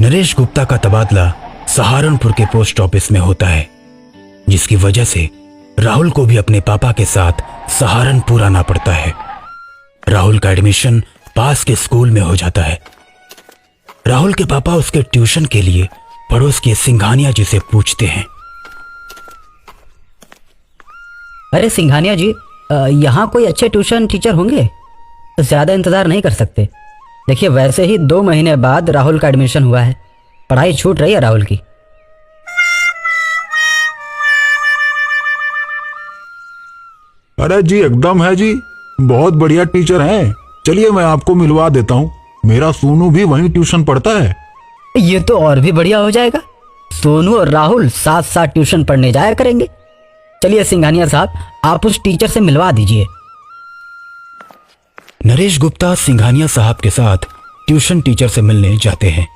नरेश गुप्ता का तबादला सहारनपुर के पोस्ट ऑफिस में होता है, जिसकी वजह से राहुल को भी अपने पापा के साथ सहारनपुर आना पड़ता है। राहुल का एडमिशन पास के स्कूल में हो जाता है। राहुल के पापा उसके ट्यूशन के लिए पड़ोस के सिंघानिया जी से पूछते हैं। अरे सिंघानिया जी, यहाँ कोई अच्छे ट्यूशन टीचर होंगे? ज़्यादा इंतज़ार नहीं कर सकते। देखिए, वैसे ही 2 महीने बाद राहुल का एडमिशन हुआ है, पढ़ाई छूट रही है राहुल की। अरे जी, एकदम है जी, बहुत बढ़िया टीचर हैं। चलिए मैं आपको मिलवा देता हूँ। मेरा सोनू भी वहीं ट्यूशन पढ़ता है। ये तो और भी बढ़िया हो जाएगा। सोनू और राहुल साथ साथ ट्यूशन पढ़ने जाया करेंगे। चलिए सिंघानिया साहब, आप उस टीचर से मिलवा दीजिए। नरेश गुप्ता सिंघानिया साहब के साथ ट्यूशन टीचर से मिलने जाते हैं।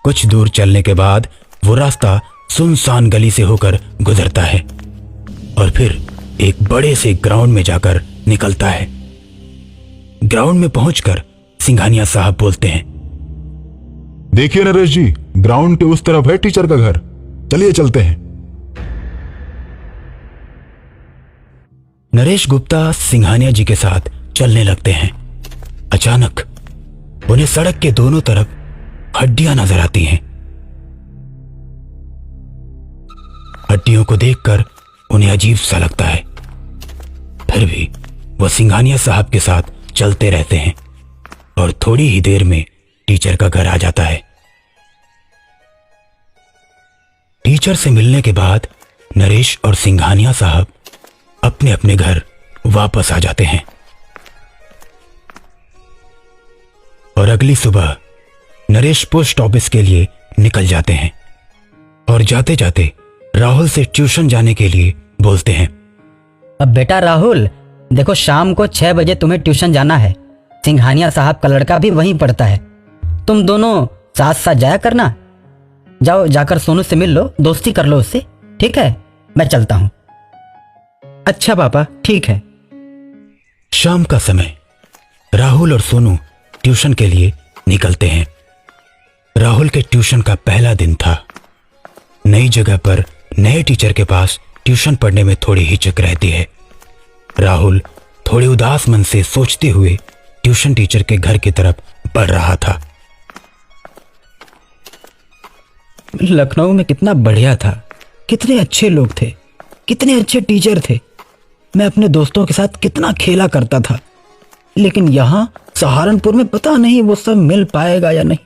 कुछ दूर चलने के बाद वो रास्ता सुनसान गली से होकर गुजरता है और फिर एक बड़े से ग्राउंड में जाकर निकलता है। ग्राउंड में पहुंचकर सिंघानिया साहब बोलते हैं, देखिए नरेश जी, ग्राउंड के उस तरफ है टीचर का घर। चलिए चलते हैं। नरेश गुप्ता सिंघानिया जी के साथ चलने लगते हैं। अचानक उन्हें सड़क के दोनों तरफ हड्डियां नजर आती हैं। हड्डियों को देखकर उन्हें अजीब सा लगता है। फिर भी वह सिंघानिया साहब के साथ चलते रहते हैं और थोड़ी ही देर में टीचर का घर आ जाता है। टीचर से मिलने के बाद नरेश और सिंघानिया साहब अपने अपने घर वापस आ जाते हैं और अगली सुबह नरेश पोस्ट ऑफिस के लिए निकल जाते हैं और जाते जाते राहुल से ट्यूशन जाने के लिए बोलते हैं। अब बेटा राहुल, देखो शाम को 6 बजे तुम्हें ट्यूशन जाना है। सिंघानिया साहब का लड़का भी वहीं पढ़ता है। तुम दोनों साथ साथ जाया करना। जाओ, जाकर सोनू से मिल लो, दोस्ती कर लो उससे। ठीक है, मैं चलता हूं। अच्छा पापा, ठीक है। शाम का समय राहुल और सोनू ट्यूशन के लिए निकलते हैं। राहुल के ट्यूशन का पहला दिन था। नई जगह पर नए टीचर के पास ट्यूशन पढ़ने में थोड़ी हिचक रहती है। राहुल थोड़े उदास मन से सोचते हुए ट्यूशन टीचर के घर की तरफ बढ़ रहा था। लखनऊ में कितना बढ़िया था, कितने अच्छे लोग थे, कितने अच्छे टीचर थे। मैं अपने दोस्तों के साथ कितना खेला करता था। लेकिन यहाँ सहारनपुर में पता नहीं वो सब मिल पाएगा या नहीं।